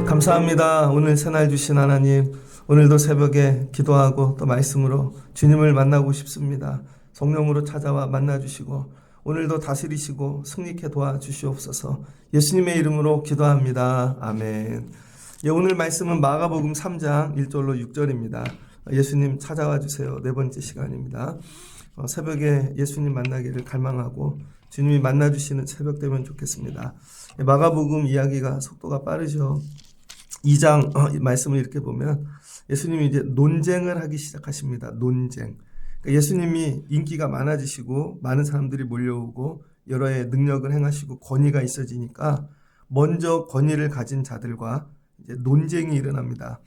감사합니다. 오늘 새날 주신 하나님, 오늘도 새벽에 기도하고 또 말씀으로 주님을 만나고 싶습니다. 성령으로 찾아와 만나주시고 오늘도 다스리시고 승리케 도와주시옵소서. 예수님의 이름으로 기도합니다. 아멘. 오늘 말씀은 마가복음 3장 1절로 6절입니다. 예수님 찾아와 주세요. 네 번째 시간입니다. 새벽에 예수님 만나기를 갈망하고 주님이 만나주시는 새벽 되면 좋겠습니다. 마가복음 이야기가 속도가 빠르죠. 2장 말씀을 이렇게 보면 예수님이 이제 논쟁을 하기 시작하십니다. 논쟁. 그러니까 예수님이 인기가 많아지시고 많은 사람들이 몰려오고 여러의 능력을 행하시고 권위가 있어지니까 먼저 권위를 가진 자들과 이제 논쟁이 일어납니다.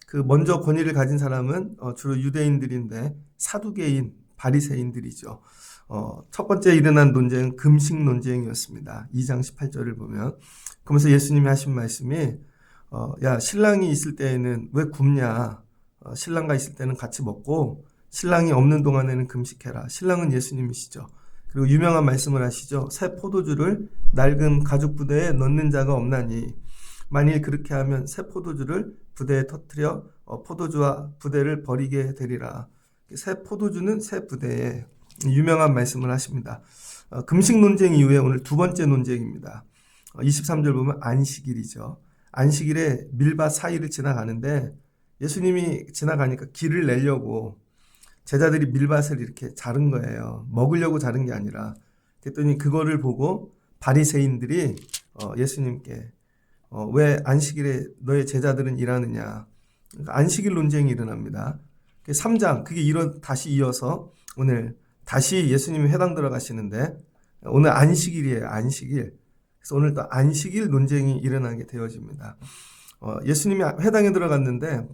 그 먼저 권위를 가진 사람은 주로 유대인들인데 사두개인, 바리새인들이죠. 첫 번째 일어난 논쟁은 금식 논쟁이었습니다. 2장 18절을 보면. 그러면서 예수님이 하신 말씀이 야, 신랑이 있을 때에는 왜 굶냐? 신랑과 있을 때는 같이 먹고 신랑이 없는 동안에는 금식해라. 신랑은 예수님이시죠. 그리고 유명한 말씀을 하시죠. 새 포도주를 낡은 가죽 부대에 넣는 자가 없나니 만일 그렇게 하면 새 포도주를 부대에 터뜨려 포도주와 부대를 버리게 되리라. 새 포도주는 새 부대에 유명한 말씀을 하십니다. 금식 논쟁 이후에 오늘 두 번째 논쟁입니다. 23절 보면 안식일이죠. 안식일에 밀밭 사이를 지나가는데 예수님이 지나가니까 길을 내려고 제자들이 밀밭을 이렇게 자른 거예요. 먹으려고 자른 게 아니라. 그랬더니 그거를 보고 바리새인들이 예수님께 왜 안식일에 너의 제자들은 일하느냐. 안식일 논쟁이 일어납니다. 3장 그게 다시 이어서 오늘 다시 예수님이 회당 들어가시는데 오늘 안식일이에요. 안식일. 그래서 오늘 또 안식일 논쟁이 일어나게 되어집니다. 예수님이 회당에 들어갔는데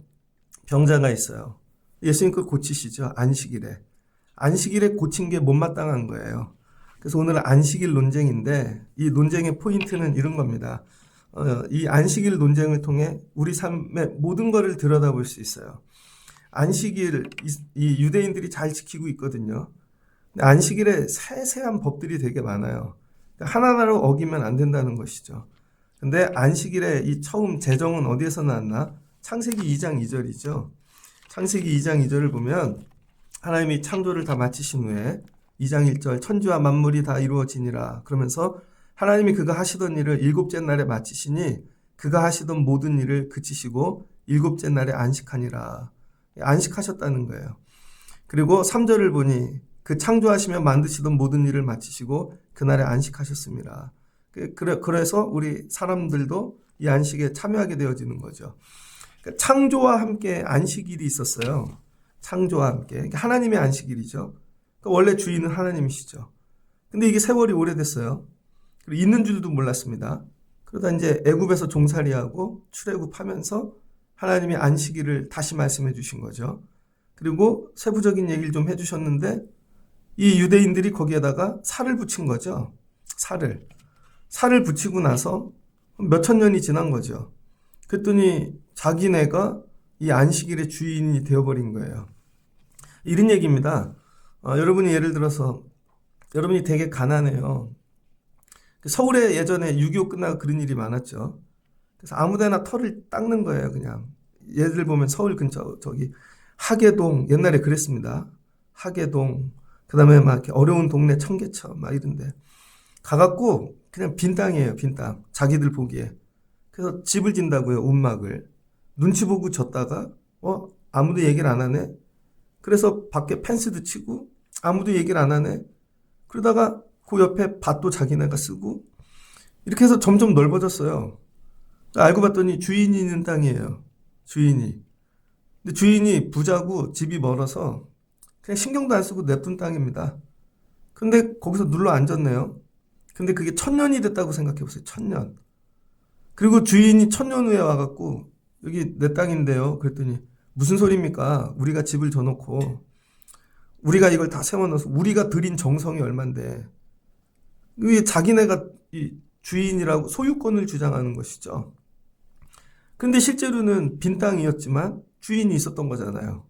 병자가 있어요. 예수님 그걸 고치시죠. 안식일에. 안식일에 고친 게 못마땅한 거예요. 그래서 오늘은 안식일 논쟁인데 이 논쟁의 포인트는 이런 겁니다. 이 안식일 논쟁을 통해 우리 삶의 모든 것을 들여다볼 수 있어요. 안식일 이 유대인들이 잘 지키고 있거든요. 근데 안식일에 세세한 법들이 되게 많아요. 하나하나로 어기면 안 된다는 것이죠. 근데 안식일에 이 처음 제정은 어디에서 나왔나? 창세기 2장 2절이죠. 창세기 2장 2절을 보면 하나님이 창조를 다 마치신 후에 2장 1절 천지와 만물이 다 이루어지니라 그러면서 하나님이 그가 하시던 일을 일곱째 날에 마치시니 그가 하시던 모든 일을 그치시고 일곱째 날에 안식하니라. 안식하셨다는 거예요. 그리고 3절을 보니 그 창조하시며 만드시던 모든 일을 마치시고 그날에 안식하셨습니다. 그래서 우리 사람들도 이 안식에 참여하게 되어지는 거죠. 창조와 함께 안식일이 있었어요. 창조와 함께. 하나님의 안식일이죠. 원래 주인은 하나님이시죠. 근데 이게 세월이 오래됐어요. 그리고 있는 줄도 몰랐습니다. 그러다 이제 애굽에서 종살이하고 출애굽하면서 하나님이 안식일을 다시 말씀해 주신 거죠. 그리고 세부적인 얘기를 좀 해주셨는데 이 유대인들이 거기에다가 살을 붙인 거죠. 살을 붙이고 나서 몇천 년이 지난 거죠. 그랬더니 자기네가 이 안식일의 주인이 되어버린 거예요. 이런 얘기입니다. 여러분이 예를 들어서 여러분이 되게 가난해요. 서울에 예전에 6.25 끝나고 그런 일이 많았죠. 그래서 아무데나 털을 닦는 거예요. 그냥 예를 보면 서울 근처 저기 하계동 옛날에 그랬습니다. 하계동 그다음에 막 이렇게 어려운 동네 청계천 막 이런데 가갖고 그냥 빈 땅이에요. 빈 땅. 자기들 보기에. 그래서 집을 짓는다고요. 움막을. 눈치 보고 졌다가 아무도 얘기를 안 하네. 그래서 밖에 펜스도 치고 아무도 얘기를 안 하네. 그러다가 그 옆에 밭도 자기네가 쓰고 이렇게 해서 점점 넓어졌어요. 알고 봤더니 주인이 있는 땅이에요. 주인이. 근데 주인이 부자고 집이 멀어서 그냥 신경도 안 쓰고 내뿐 땅입니다. 근데 거기서 눌러 앉았네요. 근데 그게 1000년이 됐다고 생각해 보세요. 1000년. 그리고 주인이 1000년 후에 와갖고 여기 내 땅인데요. 그랬더니 무슨 소리입니까? 우리가 집을 져놓고 우리가 이걸 다 세워놔서 우리가 들인 정성이 얼만데 이게 자기네가 이 주인이라고 소유권을 주장하는 것이죠. 근데 실제로는 빈 땅이었지만 주인이 있었던 거잖아요.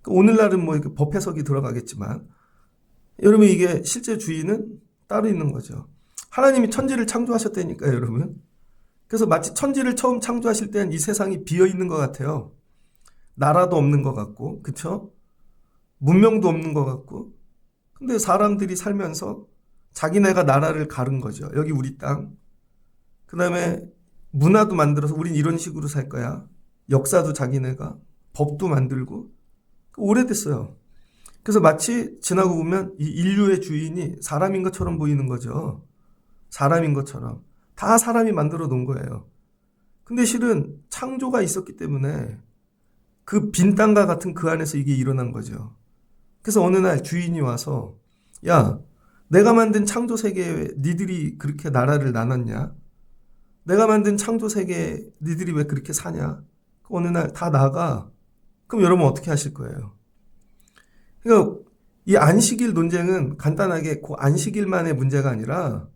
오늘날은 뭐 이렇게 법 해석이 들어가겠지만 여러분 이게 실제 주인은 따로 있는 거죠. 하나님이 천지를 창조하셨다니까요, 여러분. 그래서 마치 천지를 처음 창조하실 때는 이 세상이 비어 있는 것 같아요. 나라도 없는 것 같고, 그쵸? 문명도 없는 것 같고. 근데 사람들이 살면서 자기네가 나라를 가른 거죠. 여기 우리 땅. 그 다음에 문화도 만들어서 우린 이런 식으로 살 거야. 역사도 자기네가. 법도 만들고. 오래됐어요. 그래서 마치 지나고 보면 이 인류의 주인이 사람인 것처럼 보이는 거죠. 사람인 것처럼. 다 사람이 만들어 놓은 거예요. 근데 실은 창조가 있었기 때문에 그 빈 땅과 같은 그 안에서 이게 일어난 거죠. 그래서 어느 날 주인이 와서 야, 내가 만든 창조 세계에 니들이 그렇게 나라를 나눴냐? 내가 만든 창조 세계에 니들이 왜 그렇게 사냐? 어느 날 다 나가. 그럼 여러분 어떻게 하실 거예요? 그러니까 이 안식일 논쟁은 간단하게 그 안식일만의 문제가 아니라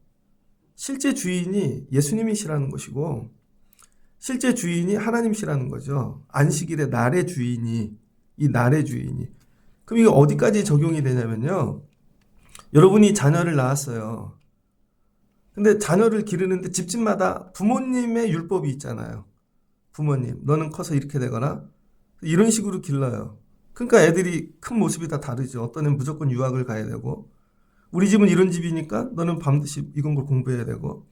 실제 주인이 예수님이시라는 것이고 실제 주인이 하나님이시라는 거죠. 안식일의 날의 주인이, 이 날의 주인이. 그럼 이게 어디까지 적용이 되냐면요. 여러분이 자녀를 낳았어요. 근데 자녀를 기르는데 집집마다 부모님의 율법이 있잖아요. 부모님, 너는 커서 이렇게 되거나 이런 식으로 길러요. 그러니까 애들이 큰 모습이 다 다르죠. 어떤 애는 무조건 유학을 가야 되고 우리 집은 이런 집이니까 너는 반드시 이건 걸 공부해야 되고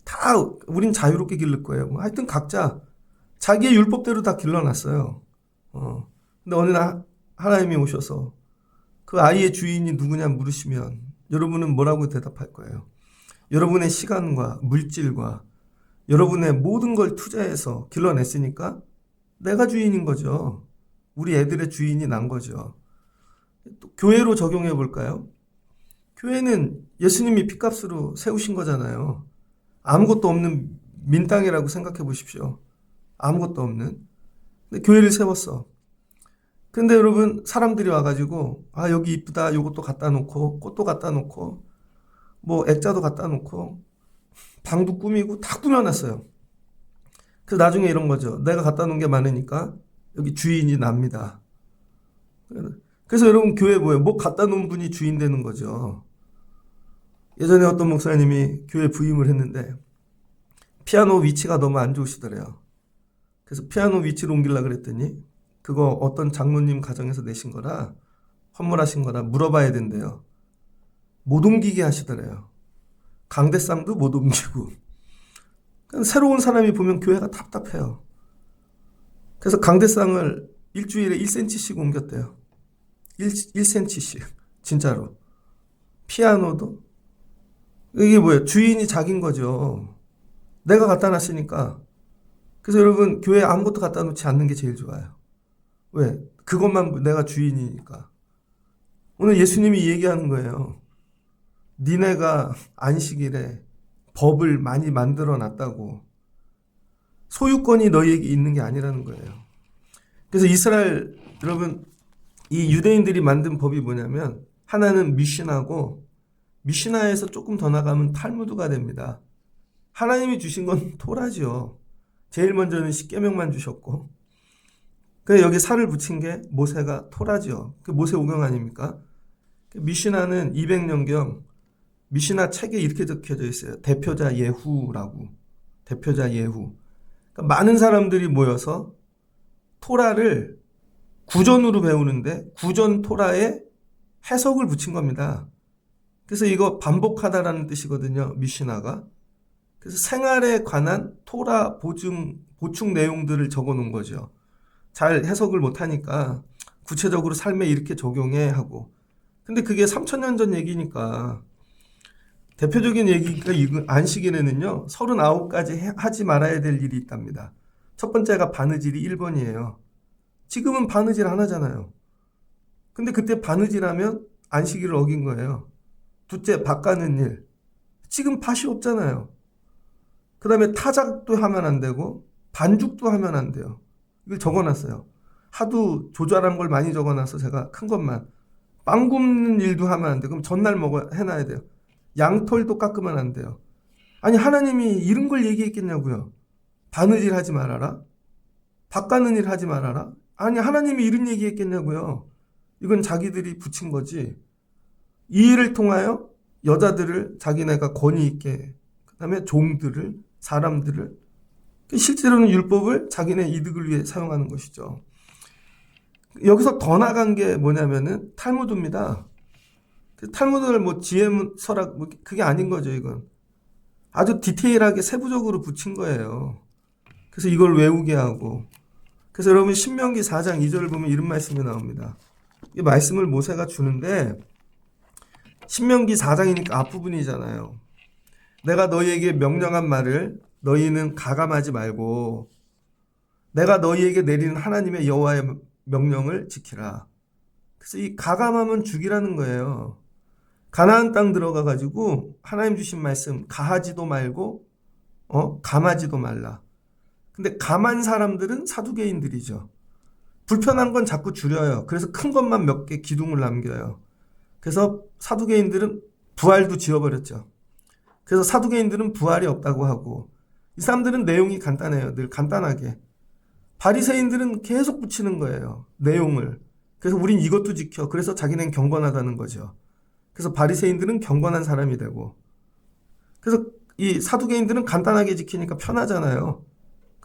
다 우린 자유롭게 기를 거예요. 뭐 하여튼 각자 자기의 율법대로 다 길러놨어요. 근데 어느 날 하나님이 오셔서 그 아이의 주인이 누구냐 물으시면 여러분은 뭐라고 대답할 거예요? 여러분의 시간과 물질과 여러분의 모든 걸 투자해서 길러냈으니까 내가 주인인 거죠. 우리 애들의 주인이 난 거죠. 또 교회로 적용해 볼까요? 교회는 예수님이 핏값으로 세우신 거잖아요. 아무것도 없는 민땅이라고 생각해 보십시오. 아무것도 없는. 근데 교회를 세웠어. 근데 여러분 사람들이 와가지고 아 여기 이쁘다 요것도 갖다 놓고 꽃도 갖다 놓고 뭐 액자도 갖다 놓고 방도 꾸미고 다 꾸며놨어요. 그래서 나중에 이런 거죠. 내가 갖다 놓은 게 많으니까 여기 주인이 납니다. 그래서 여러분 교회 뭐예요? 뭐 갖다 놓은 분이 주인 되는 거죠. 예전에 어떤 목사님이 교회 부임을 했는데 피아노 위치가 너무 안 좋으시더래요. 그래서 피아노 위치를 옮기려고 그랬더니 그거 어떤 장로님 가정에서 내신 거라 헌물하신 거라 물어봐야 된대요. 못 옮기게 하시더래요. 강대상도 못 옮기고. 새로운 사람이 보면 교회가 답답해요. 그래서 강대상을 일주일에 1cm씩 옮겼대요. 1cm씩. 진짜로. 피아노도. 이게 뭐예요? 주인이 자기인 거죠. 내가 갖다 놨으니까. 그래서 여러분 교회에 아무것도 갖다 놓지 않는 게 제일 좋아요. 왜? 그것만 내가 주인이니까. 오늘 예수님이 얘기하는 거예요. 니네가 안식일에 법을 많이 만들어 놨다고. 소유권이 너희에게 있는 게 아니라는 거예요. 그래서 이스라엘 여러분 이 유대인들이 만든 법이 뭐냐면 하나는 미시나고 미시나에서 조금 더 나가면 탈무드가 됩니다. 하나님이 주신 건 토라죠. 제일 먼저는 십계명만 주셨고 그래서 여기 살을 붙인 게 모세가 토라죠. 그 모세 오경 아닙니까? 미시나는 200년경 미시나 책에 이렇게 적혀져 있어요. 대표자 예후라고. 대표자 예후. 그러니까 많은 사람들이 모여서 토라를 구전으로 배우는데 구전 토라에 해석을 붙인 겁니다. 그래서 이거 반복하다라는 뜻이거든요. 미시나가. 그래서 생활에 관한 토라 보충 내용들을 적어 놓은 거죠. 잘 해석을 못하니까 구체적으로 삶에 이렇게 적용해 하고. 근데 그게 3000년 전 얘기니까 대표적인 얘기가 안식일에는요. 39가지 하지 말아야 될 일이 있답니다. 첫 번째가 바느질이 1번이에요. 지금은 바느질 안 하잖아요. 근데 그때 바느질하면 안식일을 어긴 거예요. 둘째, 밭 가는 일. 지금 밭이 없잖아요. 그 다음에 타작도 하면 안 되고 반죽도 하면 안 돼요. 이걸 적어놨어요. 하도 조잘한 걸 많이 적어놔서 제가 큰 것만. 빵 굽는 일도 하면 안 돼요. 그럼 전날 해놔야 돼요. 양털도 깎으면 안 돼요. 아니 하나님이 이런 걸 얘기했겠냐고요. 바느질 하지 말아라. 밭 가는 일 하지 말아라. 아니, 하나님이 이런 얘기했겠냐고요. 이건 자기들이 붙인 거지. 이 일을 통하여 여자들을 자기네가 권위 있게, 그 다음에 종들을, 사람들을, 실제로는 율법을 자기네 이득을 위해 사용하는 것이죠. 여기서 더 나간 게 뭐냐면은 탈무드입니다. 탈무드를 뭐 지혜서락 그게 아닌 거죠, 이건. 아주 디테일하게 세부적으로 붙인 거예요. 그래서 이걸 외우게 하고. 그래서 여러분 신명기 4장 2절을 보면 이런 말씀이 나옵니다. 이 말씀을 모세가 주는데 신명기 4장이니까 앞부분이잖아요. 내가 너희에게 명령한 말을 너희는 가감하지 말고 내가 너희에게 내리는 하나님의 여호와의 명령을 지키라. 그래서 이 가감하면 죽이라는 거예요. 가나안 땅 들어가 가지고 하나님 주신 말씀 가하지도 말고 감하지도 말라. 근데 감한 사람들은 사두개인들이죠. 불편한 건 자꾸 줄여요. 그래서 큰 것만 몇 개 기둥을 남겨요. 그래서 사두개인들은 부활도 지어버렸죠. 그래서 사두개인들은 부활이 없다고 하고 이 사람들은 내용이 간단해요. 늘 간단하게. 바리새인들은 계속 붙이는 거예요. 내용을. 그래서 우린 이것도 지켜. 그래서 자기는 경건하다는 거죠. 그래서 바리새인들은 경건한 사람이 되고 그래서 이 사두개인들은 간단하게 지키니까 편하잖아요.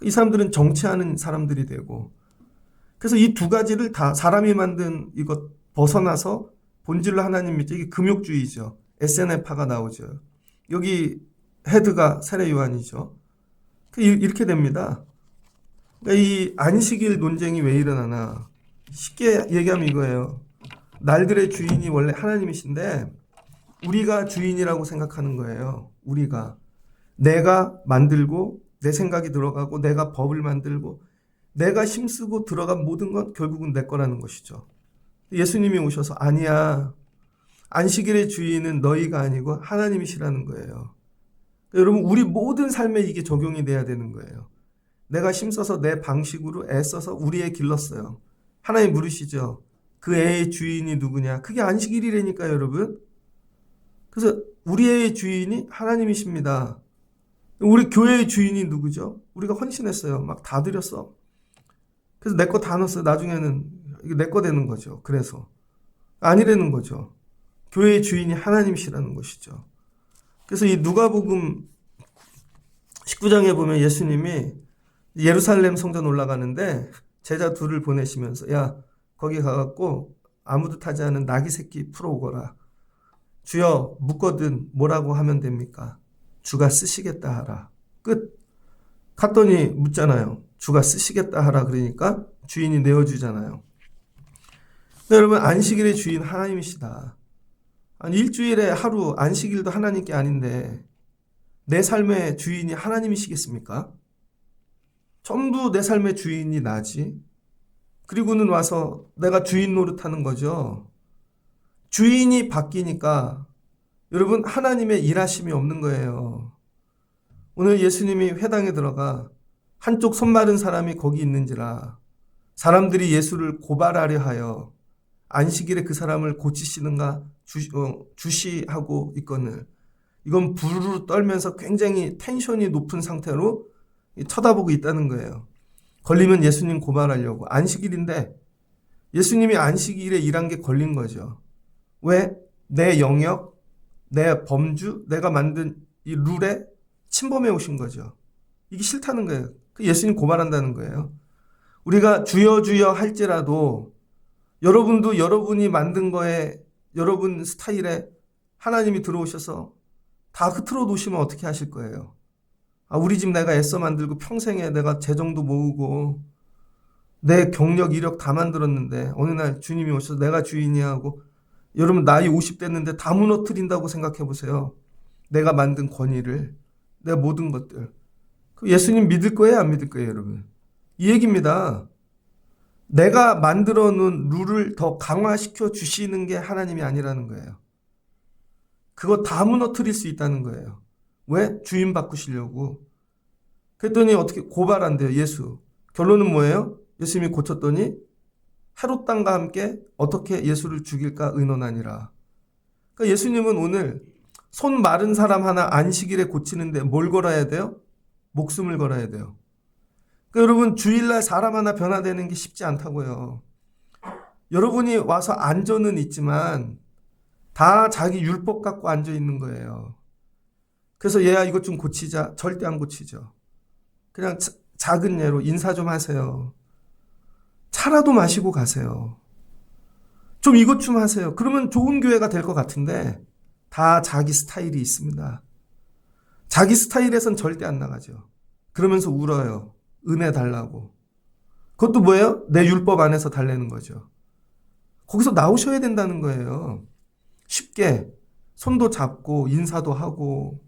이 사람들은 정치하는 사람들이 되고 그래서 이 두 가지를 다 사람이 만든 이것 벗어나서 본질로 하나님 믿죠. 이게 금욕주의죠. SNF파가 나오죠. 여기 헤드가 세례 요한이죠. 이렇게 됩니다. 그러니까 이 안식일 논쟁이 왜 일어나나 쉽게 얘기하면 이거예요. 날들의 주인이 원래 하나님이신데 우리가 주인이라고 생각하는 거예요. 우리가. 내가 만들고 내 생각이 들어가고 내가 법을 만들고 내가 힘쓰고 들어간 모든 건 결국은 내 거라는 것이죠. 예수님이 오셔서 아니야. 안식일의 주인은 너희가 아니고 하나님이시라는 거예요. 여러분 우리 모든 삶에 이게 적용이 돼야 되는 거예요. 내가 힘써서 내 방식으로 애써서 우리 애 길렀어요. 하나님 물으시죠. 그 애의 주인이 누구냐? 그게 안식일이라니까요, 여러분. 그래서 우리 애의 주인이 하나님이십니다. 우리 교회의 주인이 누구죠? 우리가 헌신했어요. 막 다 드렸어. 그래서 내 거 다 넣었어요. 나중에는 이게 내 거 되는 거죠. 그래서 아니라는 거죠. 교회의 주인이 하나님이시라는 것이죠. 그래서 이 누가복음 19장에 보면 예수님이 예루살렘 성전 올라가는데 제자 둘을 보내시면서 야 거기 가갖고 아무도 타지 않은 나귀 새끼 풀어오거라. 주여 묻거든 뭐라고 하면 됩니까? 주가 쓰시겠다 하라. 끝. 갔더니 묻잖아요. 주가 쓰시겠다 하라 그러니까 주인이 내어주잖아요. 근데 여러분 안식일의 주인 하나님이시다. 아니 일주일에 하루 안식일도 하나님께 아닌데 내 삶의 주인이 하나님이시겠습니까? 전부 내 삶의 주인이 나지. 그리고는 와서 내가 주인 노릇하는 거죠. 주인이 바뀌니까 여러분 하나님의 일하심이 없는 거예요. 오늘 예수님이 회당에 들어가 한쪽 손 마른 사람이 거기 있는지라 사람들이 예수를 고발하려 하여 안식일에 그 사람을 고치시는가 주시하고 있거늘 이건 부르르 떨면서 굉장히 텐션이 높은 상태로 쳐다보고 있다는 거예요. 걸리면 예수님 고발하려고. 안식일인데 예수님이 안식일에 일한 게 걸린 거죠. 왜? 내 영역, 내 범주, 내가 만든 이 룰에 침범해 오신 거죠. 이게 싫다는 거예요. 예수님 고발한다는 거예요. 우리가 주여 주여 할지라도 여러분도 여러분이 만든 거에 여러분 스타일에 하나님이 들어오셔서 다 흐트러 놓으시면 어떻게 하실 거예요? 아, 우리 집 내가 애써 만들고 평생에 내가 재정도 모으고 내 경력, 이력 다 만들었는데 어느 날 주님이 오셔서 내가 주인이야 하고 여러분 나이 50 됐는데 다 무너뜨린다고 생각해 보세요. 내가 만든 권위를, 내 모든 것들. 예수님 믿을 거예요? 안 믿을 거예요, 여러분? 이 얘기입니다. 내가 만들어 놓은 룰을 더 강화시켜 주시는 게 하나님이 아니라는 거예요. 그거 다 무너뜨릴 수 있다는 거예요. 왜? 주인 바꾸시려고. 그랬더니 어떻게 고발한대요, 예수. 결론은 뭐예요? 예수님이 고쳤더니 헤롯 땅과 함께 어떻게 예수를 죽일까 의논하니라. 그러니까 예수님은 오늘 손 마른 사람 하나 안식일에 고치는데 뭘 걸어야 돼요? 목숨을 걸어야 돼요. 그러니까 여러분 주일날 사람 하나 변화되는 게 쉽지 않다고요. 여러분이 와서 앉아는 있지만 다 자기 율법 갖고 앉아 있는 거예요. 그래서 얘야 이것 좀 고치자. 절대 안 고치죠. 그냥 작은 예로 인사 좀 하세요. 차라도 마시고 가세요. 좀 이것 좀 하세요. 그러면 좋은 교회가 될 것 같은데 다 자기 스타일이 있습니다. 자기 스타일에선 절대 안 나가죠. 그러면서 울어요. 은혜 달라고. 그것도 뭐예요? 내 율법 안에서 달래는 거죠. 거기서 나오셔야 된다는 거예요. 쉽게 손도 잡고 인사도 하고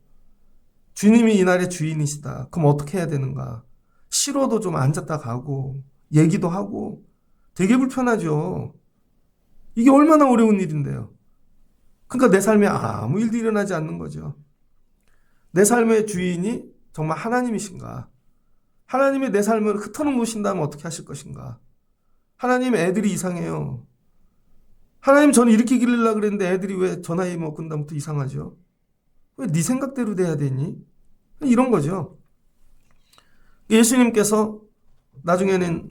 주님이 이날의 주인이시다. 그럼 어떻게 해야 되는가? 싫어도 좀 앉았다 가고 얘기도 하고 되게 불편하죠. 이게 얼마나 어려운 일인데요. 그러니까 내 삶에 아무 일도 일어나지 않는 거죠. 내 삶의 주인이 정말 하나님이신가? 하나님이 내 삶을 흩어놓으신다면 어떻게 하실 것인가? 하나님 애들이 이상해요. 하나님 저는 이렇게 기르려고 그랬는데 애들이 왜 저 나이 먹은 다음부터 이상하죠? 왜 네 생각대로 돼야 되니? 이런 거죠. 예수님께서 나중에는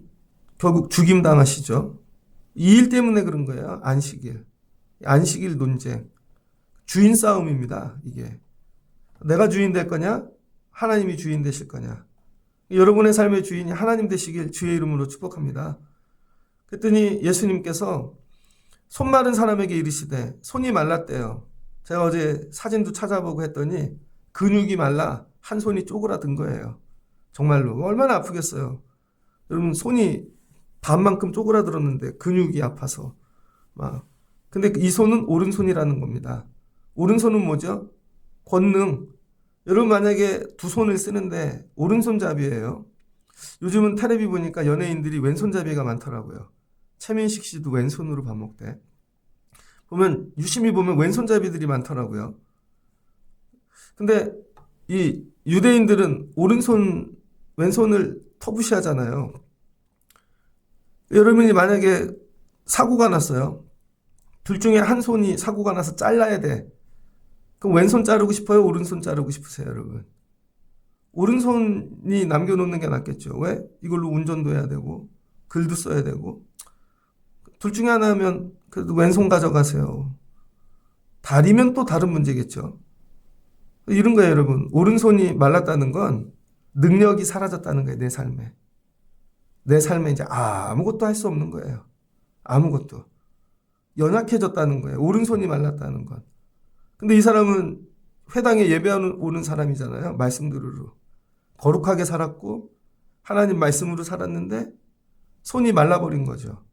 결국 죽임당하시죠. 이 일 때문에 그런 거예요. 안식일. 안식일 논쟁. 주인 싸움입니다. 이게. 내가 주인 될 거냐? 하나님이 주인 되실 거냐? 여러분의 삶의 주인이 하나님 되시길 주의 이름으로 축복합니다. 그랬더니 예수님께서 손 마른 사람에게 이르시되 손이 말랐대요. 제가 어제 사진도 찾아보고 했더니 근육이 말라 한 손이 쪼그라든 거예요. 정말로 얼마나 아프겠어요. 여러분 손이 반만큼 쪼그라들었는데 근육이 아파서 막. 근데 이 손은 오른손이라는 겁니다. 오른손은 뭐죠? 권능. 여러분 만약에 두 손을 쓰는데 오른손잡이예요. 요즘은 텔레비 보니까 연예인들이 왼손잡이가 많더라고요. 최민식 씨도 왼손으로 밥 먹대. 보면 유심히 보면 왼손잡이들이 많더라고요. 근데 이 유대인들은 왼손을 터부시하잖아요. 여러분이 만약에 사고가 났어요. 둘 중에 한 손이 사고가 나서 잘라야 돼. 그럼 왼손 자르고 싶어요? 오른손 자르고 싶으세요, 여러분? 오른손이 남겨놓는 게 낫겠죠. 왜? 이걸로 운전도 해야 되고 글도 써야 되고. 둘 중에 하나면 그래도 왼손 가져가세요. 다리면 또 다른 문제겠죠. 이런 거예요, 여러분. 오른손이 말랐다는 건 능력이 사라졌다는 거예요, 내 삶에. 내 삶에 이제 아무것도 할 수 없는 거예요. 아무것도. 연약해졌다는 거예요. 오른손이 말랐다는 건. 근데 이 사람은 회당에 예배하는 오는 사람이잖아요. 말씀 들으러. 거룩하게 살았고 하나님 말씀으로 살았는데 손이 말라버린 거죠.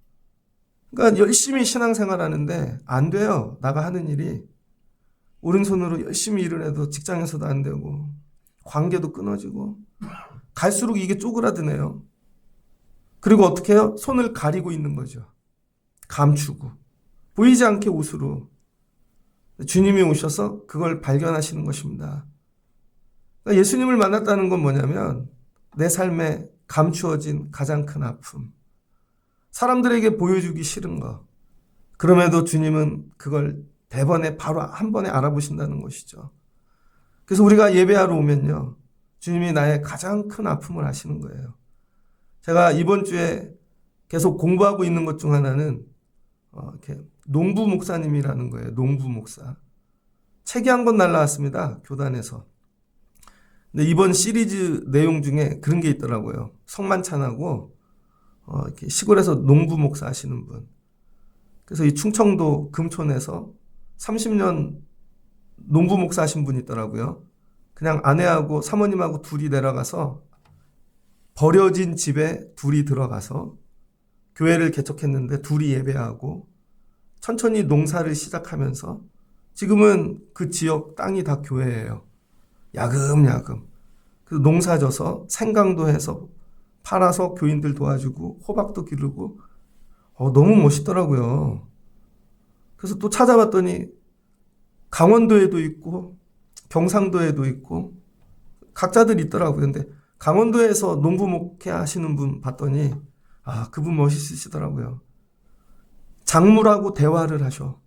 그러니까 열심히 신앙생활 하는데 안 돼요. 나가 하는 일이. 오른손으로 열심히 일을 해도 직장에서도 안 되고 관계도 끊어지고 갈수록 이게 쪼그라드네요. 그리고 어떻게 해요? 손을 가리고 있는 거죠. 감추고. 보이지 않게 옷으로. 주님이 오셔서 그걸 발견하시는 것입니다. 그러니까 예수님을 만났다는 건 뭐냐면 내 삶에 감추어진 가장 큰 아픔. 사람들에게 보여주기 싫은 거. 그럼에도 주님은 그걸 대번에 바로 한 번에 알아보신다는 것이죠. 그래서 우리가 예배하러 오면요. 주님이 나의 가장 큰 아픔을 아시는 거예요. 제가 이번 주에 계속 공부하고 있는 것 중 하나는 이렇게 농부 목사님이라는 거예요. 농부 목사. 책이 한 권 날라왔습니다. 교단에서. 근데 이번 시리즈 내용 중에 그런 게 있더라고요. 성만찬하고 이렇게 시골에서 농부 목사 하시는 분. 그래서 이 충청도 금촌에서 30년 농부 목사 하신 분이 있더라고요. 그냥 아내하고 사모님하고 둘이 내려가서 버려진 집에 둘이 들어가서 교회를 개척했는데 둘이 예배하고 천천히 농사를 시작하면서 지금은 그 지역 땅이 다 교회예요. 야금야금. 그래서 농사 져서 생강도 해서 팔아서 교인들 도와주고 호박도 기르고 너무 멋있더라고요. 그래서 또 찾아봤더니 강원도에도 있고 경상도에도 있고 각자들 있더라고요. 근데 강원도에서 농부 목회 하시는 분 봤더니 그분 멋있으시더라고요. 작물하고 대화를 하셔.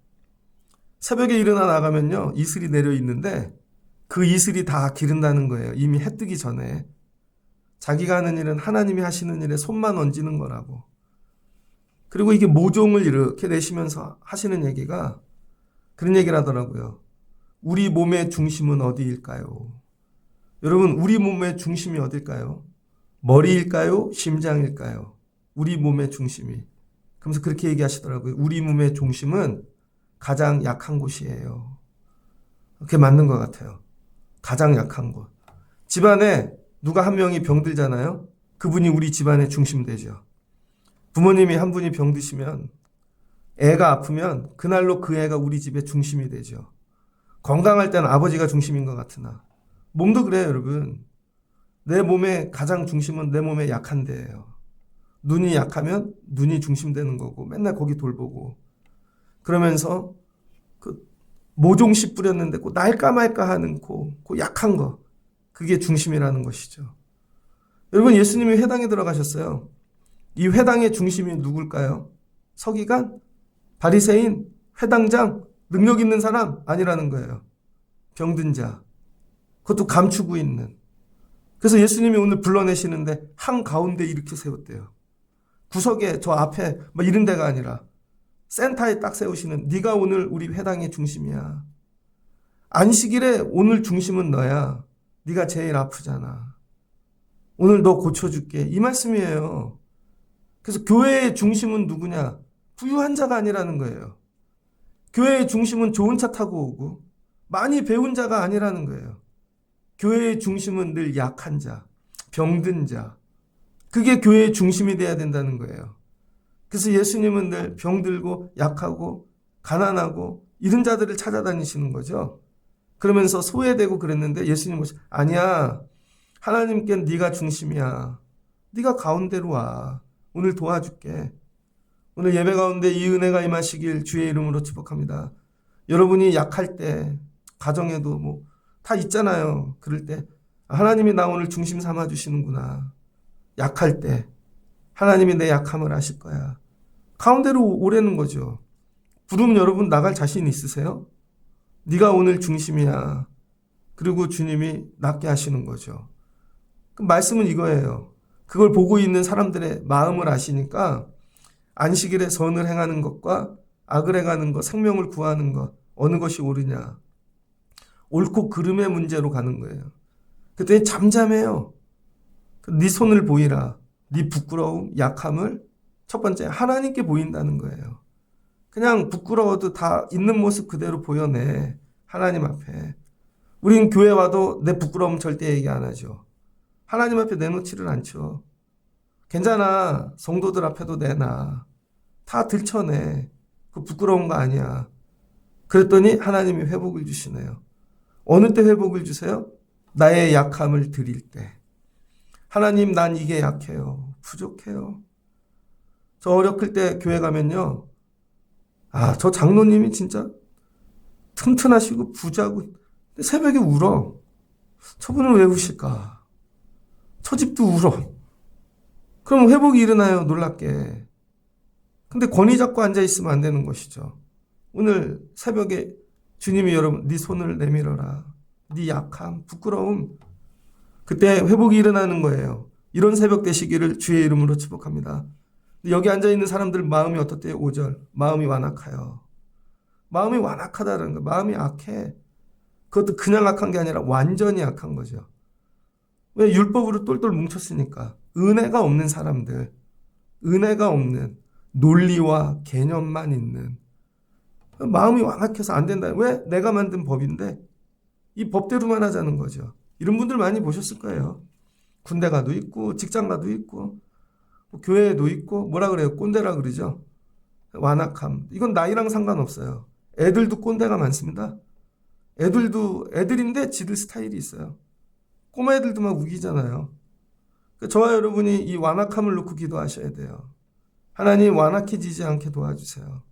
새벽에 일어나 나가면요. 이슬이 내려 있는데 그 이슬이 다 기른다는 거예요. 이미 해 뜨기 전에. 자기가 하는 일은 하나님이 하시는 일에 손만 얹는 거라고. 그리고 이게 모종을 이렇게 내시면서 하시는 얘기가 그런 얘기를 하더라고요. 우리 몸의 중심은 어디일까요? 여러분, 우리 몸의 중심이 어딜까요? 머리일까요? 심장일까요? 우리 몸의 중심이. 그러면서 그렇게 얘기하시더라고요. 우리 몸의 중심은 가장 약한 곳이에요. 그게 맞는 것 같아요. 가장 약한 곳. 집안에 누가 한 명이 병들잖아요. 그분이 우리 집안의 중심 되죠. 부모님이 한 분이 병드시면 애가 아프면 그날로 그 애가 우리 집의 중심이 되죠. 건강할 때는 아버지가 중심인 것 같으나 몸도 그래요, 여러분. 내 몸의 가장 중심은 내 몸의 약한 데예요. 눈이 약하면 눈이 중심되는 거고 맨날 거기 돌보고 그러면서 그 모종씨 뿌렸는데 그 날까 말까 하는 그 약한 거 그게 중심이라는 것이죠. 여러분, 예수님이 회당에 들어가셨어요. 이 회당의 중심이 누굴까요? 서기관? 바리새인? 회당장? 능력 있는 사람? 아니라는 거예요. 병든 자. 그것도 감추고 있는. 그래서 예수님이 오늘 불러내시는데 한가운데 이렇게 세웠대요. 구석에 저 앞에 막 이런 데가 아니라 센터에 딱 세우시는 네가 오늘 우리 회당의 중심이야. 안식일에 오늘 중심은 너야. 네가 제일 아프잖아. 오늘 너 고쳐줄게. 이 말씀이에요. 그래서 교회의 중심은 누구냐? 부유한 자가 아니라는 거예요. 교회의 중심은 좋은 차 타고 오고 많이 배운 자가 아니라는 거예요. 교회의 중심은 늘 약한 자, 병든 자. 그게 교회의 중심이 돼야 된다는 거예요. 그래서 예수님은 늘 병들고 약하고 가난하고 이런 자들을 찾아다니시는 거죠. 그러면서 소외되고 그랬는데 예수님은 아니야. 하나님께는 네가 중심이야. 네가 가운데로 와. 오늘 도와줄게. 오늘 예배 가운데 이 은혜가 임하시길 주의 이름으로 축복합니다. 여러분이 약할 때 가정에도 뭐 다 있잖아요. 그럴 때 하나님이 나 오늘 중심 삼아 주시는구나. 약할 때 하나님이 내 약함을 아실 거야. 가운데로 오라는 거죠. 부르면 여러분 나갈 자신 있으세요? 네가 오늘 중심이야. 그리고 주님이 낫게 하시는 거죠. 그 말씀은 이거예요. 그걸 보고 있는 사람들의 마음을 아시니까 안식일에 선을 행하는 것과 악을 행하는 것, 생명을 구하는 것 어느 것이 옳으냐. 옳고 그름의 문제로 가는 거예요. 그때 잠잠해요. 네 손을 보이라. 네 부끄러움, 약함을 첫 번째 하나님께 보인다는 거예요. 그냥 부끄러워도 다 있는 모습 그대로 보여내. 하나님 앞에. 우린 교회 와도 내 부끄러움 절대 얘기 안 하죠. 하나님 앞에 내놓지를 않죠. 괜찮아. 성도들 앞에도 내놔. 다 들춰내. 그 부끄러운 거 아니야. 그랬더니 하나님이 회복을 주시네요. 어느 때 회복을 주세요? 나의 약함을 드릴 때. 하나님, 난 이게 약해요. 부족해요. 저 어렸을 때 교회 가면요. 저 장로님이 진짜 튼튼하시고 부자고 새벽에 울어. 저분은 왜 우실까? 저 집도 울어. 그럼 회복이 일어나요. 놀랍게. 근데 권위 잡고 앉아있으면 안 되는 것이죠. 오늘 새벽에 주님이 여러분 네 손을 내밀어라. 네 약함, 부끄러움. 그때 회복이 일어나는 거예요. 이런 새벽 되시기를 주의 이름으로 축복합니다. 여기 앉아있는 사람들 마음이 어떻대요? 5절. 마음이 완악하여. 마음이 완악하다는 거. 마음이 악해. 그것도 그냥 악한 게 아니라 완전히 악한 거죠. 왜? 율법으로 똘똘 뭉쳤으니까. 은혜가 없는 사람들. 은혜가 없는 논리와 개념만 있는. 마음이 완악해서 안 된다. 왜? 내가 만든 법인데 이 법대로만 하자는 거죠. 이런 분들 많이 보셨을 거예요. 군대 가도 있고 직장 가도 있고 교회에도 있고 뭐라 그래요? 꼰대라 그러죠. 완악함. 이건 나이랑 상관없어요. 애들도 꼰대가 많습니다. 애들도 애들인데 지들 스타일이 있어요. 꼬마 애들도 막 우기잖아요. 저와 여러분이 이 완악함을 놓고 기도하셔야 돼요. 하나님 완악해지지 않게 도와주세요.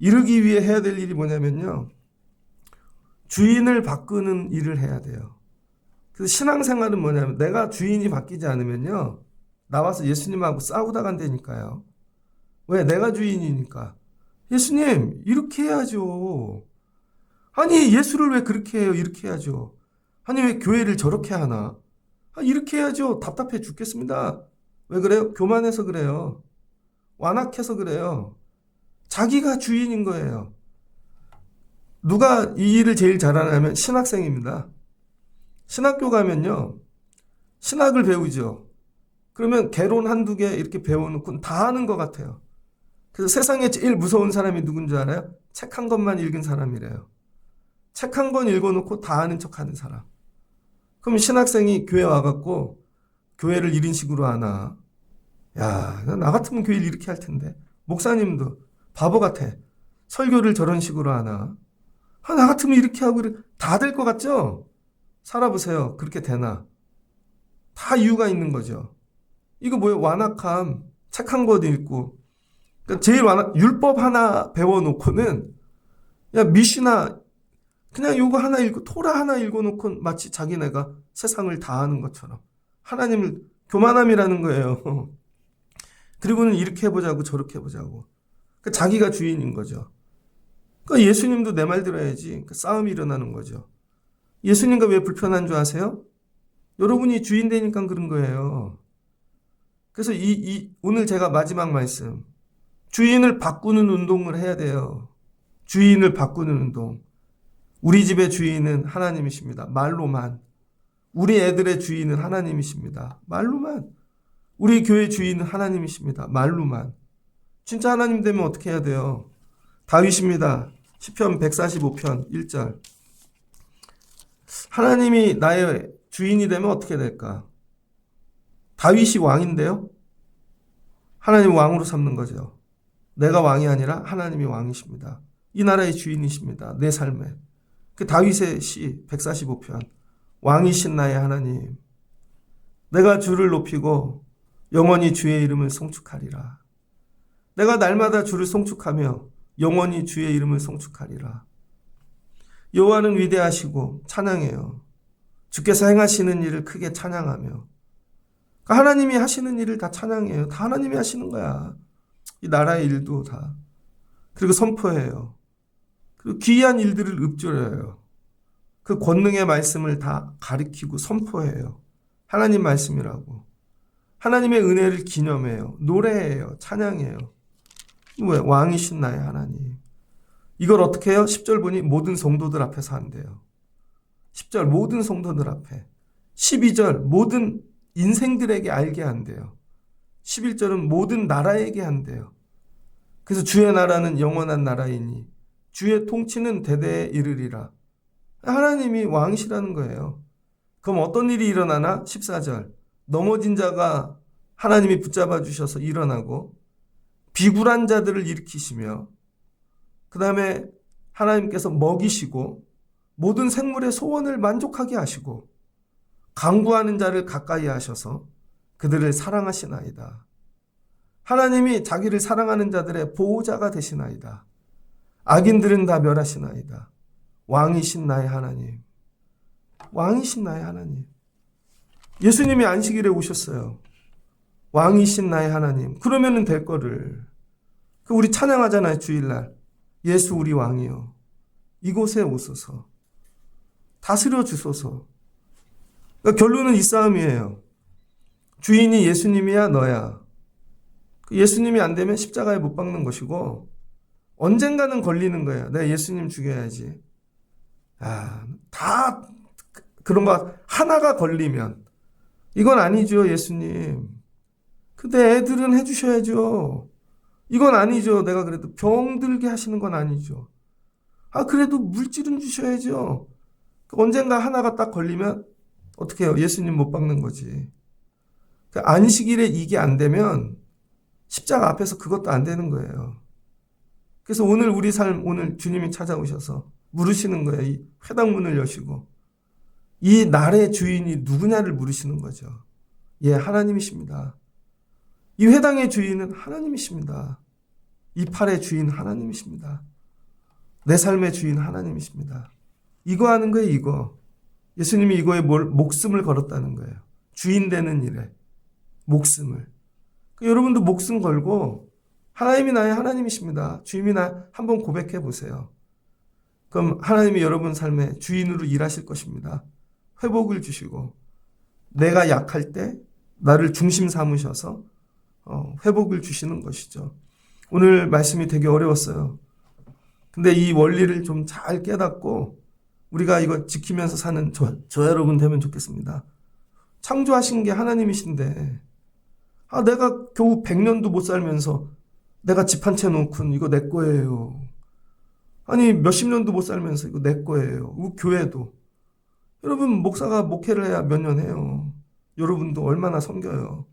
이르기 위해 해야 될 일이 뭐냐면요. 주인을 바꾸는 일을 해야 돼요. 그래서 신앙생활은 뭐냐면 내가 주인이 바뀌지 않으면요. 나와서 예수님하고 싸우다 간다니까요. 왜? 내가 주인이니까. 예수님 이렇게 해야죠. 아니 예수를 왜 그렇게 해요? 이렇게 해야죠. 아니 왜 교회를 저렇게 하나? 이렇게 해야죠. 답답해 죽겠습니다. 왜 그래요? 교만해서 그래요. 완악해서 그래요. 자기가 주인인 거예요. 누가 이 일을 제일 잘하냐면 신학생입니다. 신학교 가면요. 신학을 배우죠. 그러면 개론 한두 개 이렇게 배워놓고 다 하는 것 같아요. 그래서 세상에 제일 무서운 사람이 누군지 알아요? 책 한 권만 읽은 사람이래요. 책 한 권 읽어놓고 다 아는 척 하는 사람. 그럼 신학생이 교회 와갖고 교회를 이런 식으로 하나. 야, 나 같으면 교회를 이렇게 할 텐데. 목사님도 바보 같아. 설교를 저런 식으로 하나. 나 같으면 이렇게 하고 다 될 것 같죠? 살아보세요. 그렇게 되나? 다 이유가 있는 거죠. 이거 뭐예요? 완악함. 책 한 권 읽고. 그러니까 제일 율법 하나 배워놓고는 야 미시나 그냥 요거 하나 읽고 토라 하나 읽어놓고 마치 자기네가 세상을 다 아는 것처럼 하나님을 교만함이라는 거예요. 그리고는 이렇게 해보자고 저렇게 해보자고. 그러니까 자기가 주인인 거죠. 그러니까 예수님도 내 말 들어야지. 그러니까 싸움이 일어나는 거죠. 예수님과 왜 불편한 줄 아세요? 여러분이 주인 되니까 그런 거예요. 그래서 오늘 제가 마지막 말씀. 주인을 바꾸는 운동을 해야 돼요. 주인을 바꾸는 운동. 우리 집의 주인은 하나님이십니다. 말로만. 우리 애들의 주인은 하나님이십니다. 말로만. 우리 교회 주인은 하나님이십니다. 말로만. 진짜 하나님 되면 어떻게 해야 돼요? 다윗입니다. 시편 145편 1절. 하나님이 나의 주인이 되면 어떻게 될까? 다윗이 왕인데요. 하나님 왕으로 삼는 거죠. 내가 왕이 아니라 하나님이 왕이십니다. 이 나라의 주인이십니다. 내 삶에. 그 다윗의 시 145편. 왕이신 나의 하나님. 내가 주를 높이고 영원히 주의 이름을 송축하리라. 내가 날마다 주를 송축하며 영원히 주의 이름을 송축하리라. 여호와는 위대하시고 찬양해요. 주께서 행하시는 일을 크게 찬양하며. 하나님이 하시는 일을 다 찬양해요. 다 하나님이 하시는 거야. 이 나라의 일도 다. 그리고 선포해요. 그리고 귀한 일들을 읊조려요. 그 권능의 말씀을 다 가리키고 선포해요. 하나님 말씀이라고. 하나님의 은혜를 기념해요. 노래해요. 찬양해요. 뭐야? 왕이신 나의 하나님. 이걸 어떻게 해요? 10절 보니 모든 성도들 앞에서 한대요. 10절 모든 성도들 앞에. 12절 모든 인생들에게 알게 한대요. 11절은 모든 나라에게 한대요. 그래서 주의 나라는 영원한 나라이니 주의 통치는 대대에 이르리라. 하나님이 왕이시라는 거예요. 그럼 어떤 일이 일어나나? 14절 넘어진 자가 하나님이 붙잡아 주셔서 일어나고 비굴한 자들을 일으키시며 그 다음에 하나님께서 먹이시고 모든 생물의 소원을 만족하게 하시고 강구하는 자를 가까이 하셔서 그들을 사랑하시나이다. 하나님이 자기를 사랑하는 자들의 보호자가 되시나이다. 악인들은 다 멸하시나이다. 왕이신 나의 하나님. 왕이신 나의 하나님. 예수님이 안식일에 오셨어요. 왕이신 나의 하나님. 그러면은 될 거를. 우리 찬양하잖아요. 주일날. 예수 우리 왕이요. 이곳에 오소서. 다스려 주소서. 그러니까 결론은 이 싸움이에요. 주인이 예수님이야 너야. 예수님이 안 되면 십자가에 못 박는 것이고 언젠가는 걸리는 거예요. 내가 예수님 죽여야지. 다 그런 거 하나가 걸리면 이건 아니죠. 예수님. 근데 애들은 해주셔야죠. 이건 아니죠. 내가 그래도 병들게 하시는 건 아니죠. 그래도 물질은 주셔야죠. 언젠가 하나가 딱 걸리면 어떻게 해요? 예수님 못 박는 거지. 안식일에 이게 안 되면 십자가 앞에서 그것도 안 되는 거예요. 그래서 오늘 우리 삶, 오늘 주님이 찾아오셔서 물으시는 거예요. 이 회당문을 여시고. 이 날의 주인이 누구냐를 물으시는 거죠. 예, 하나님이십니다. 이 회당의 주인은 하나님이십니다. 이 팔의 주인 하나님이십니다. 내 삶의 주인 하나님이십니다. 이거 하는 거예요, 이거. 예수님이 이거에 목숨을 걸었다는 거예요. 주인 되는 일에 목숨을. 여러분도 목숨 걸고 하나님이 나의 하나님이십니다. 주님이 나 한번 고백해 보세요. 그럼 하나님이 여러분 삶의 주인으로 일하실 것입니다. 회복을 주시고 내가 약할 때 나를 중심 삼으셔서 회복을 주시는 것이죠. 오늘 말씀이 되게 어려웠어요. 근데 이 원리를 좀 잘 깨닫고 우리가 이거 지키면서 사는 저 여러분 되면 좋겠습니다. 창조하신 게 하나님이신데 내가 겨우 100년도 못 살면서 내가 집 한 채 놓고는 이거 내 거예요. 아니 몇십 년도 못 살면서 이거 내 거예요. 교회도. 여러분 목사가 목회를 해야 몇 년 해요. 여러분도 얼마나 섬겨요.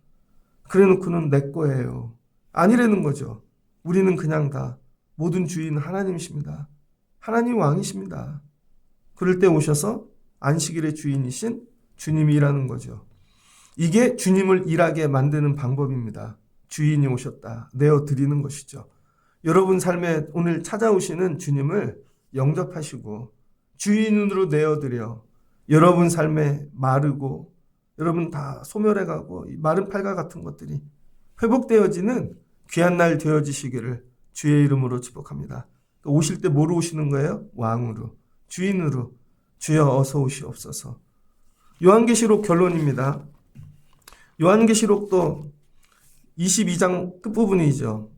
그래놓고는 내 거예요. 아니라는 거죠. 우리는 그냥 다 모든 주인 하나님이십니다. 하나님 왕이십니다. 그럴 때 오셔서 안식일의 주인이신 주님이 일하는 거죠. 이게 주님을 일하게 만드는 방법입니다. 주인이 오셨다. 내어드리는 것이죠. 여러분 삶에 오늘 찾아오시는 주님을 영접하시고 주인으로 내어드려 여러분 삶에 마르고 여러분 다 소멸해가고 마른 팔과 같은 것들이 회복되어지는 귀한 날 되어지시기를 주의 이름으로 축복합니다. 오실 때 뭐로 오시는 거예요? 왕으로, 주인으로. 주여 어서 오시옵소서. 요한계시록 결론입니다. 요한계시록도 22장 끝부분이죠.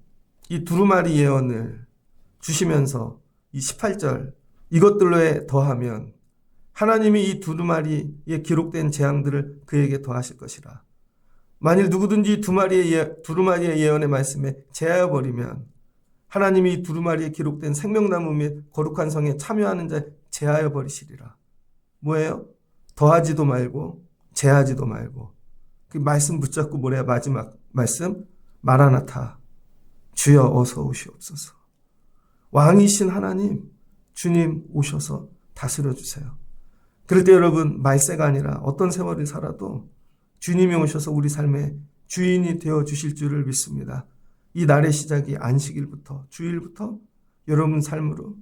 이 두루마리 예언을 주시면서 이 18절 이것들로에 더하면 하나님이 이 두루마리에 기록된 재앙들을 그에게 더하실 것이라. 만일 누구든지 두루마리의 예언의 말씀에 제하여 버리면 하나님이 이 두루마리에 기록된 생명나무 및 거룩한 성에 참여하는 자에 제하여 버리시리라. 뭐예요? 더하지도 말고 제하지도 말고. 그 말씀 붙잡고 뭐래요? 마지막 말씀 마라나타 주여 어서 오시옵소서. 왕이신 하나님 주님 오셔서 다스려 주세요. 그럴 때 여러분 말세가 아니라 어떤 세월을 살아도 주님이 오셔서 우리 삶의 주인이 되어 주실 줄을 믿습니다. 이 날의 시작이 안식일부터 주일부터 여러분 삶으로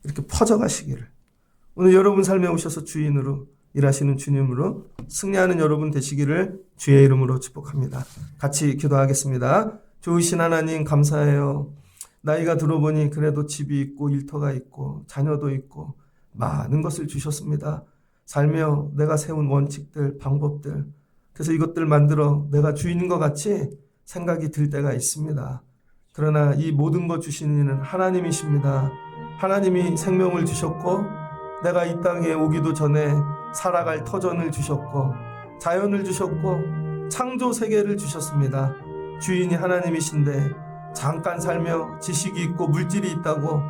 이렇게 퍼져가시기를 오늘 여러분 삶에 오셔서 주인으로 일하시는 주님으로 승리하는 여러분 되시기를 주의 이름으로 축복합니다. 같이 기도하겠습니다. 좋으신 하나님 감사해요. 나이가 들어보니 그래도 집이 있고 일터가 있고 자녀도 있고 많은 것을 주셨습니다. 살며 내가 세운 원칙들, 방법들 그래서 이것들 만들어 내가 주인인 것 같이 생각이 들 때가 있습니다. 그러나 이 모든 것 주시는 이는 하나님이십니다. 하나님이 생명을 주셨고 내가 이 땅에 오기도 전에 살아갈 터전을 주셨고 자연을 주셨고 창조 세계를 주셨습니다. 주인이 하나님이신데 잠깐 살며 지식이 있고 물질이 있다고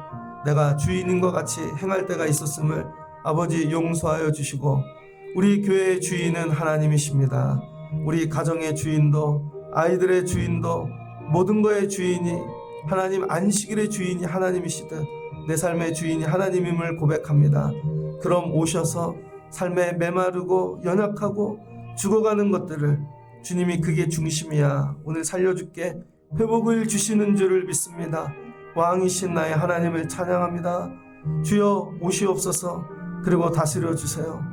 내가 주인인 것 같이 행할 때가 있었음을 아버지 용서하여 주시고 우리 교회의 주인은 하나님이십니다. 우리 가정의 주인도 아이들의 주인도 모든 거의 주인이 하나님 안식일의 주인이 하나님이시듯 내 삶의 주인이 하나님임을 고백합니다. 그럼 오셔서 삶에 메마르고 연약하고 죽어가는 것들을 주님이 그게 중심이야 오늘 살려줄게 회복을 주시는 줄을 믿습니다. 왕이신 나의 하나님을 찬양합니다. 주여 오시옵소서. 그리고 다스려 주세요.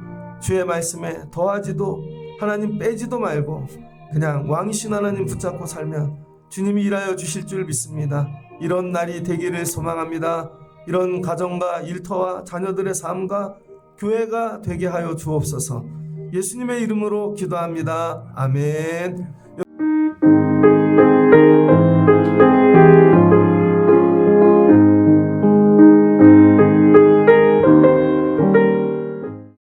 주의 말씀에 더하지도 하나님 빼지도 말고 그냥 왕이신 하나님 붙잡고 살면 주님이 일하여 주실 줄 믿습니다. 이런 날이 되기를 소망합니다. 이런 가정과 일터와 자녀들의 삶과 교회가 되게 하여 주옵소서. 예수님의 이름으로 기도합니다. 아멘.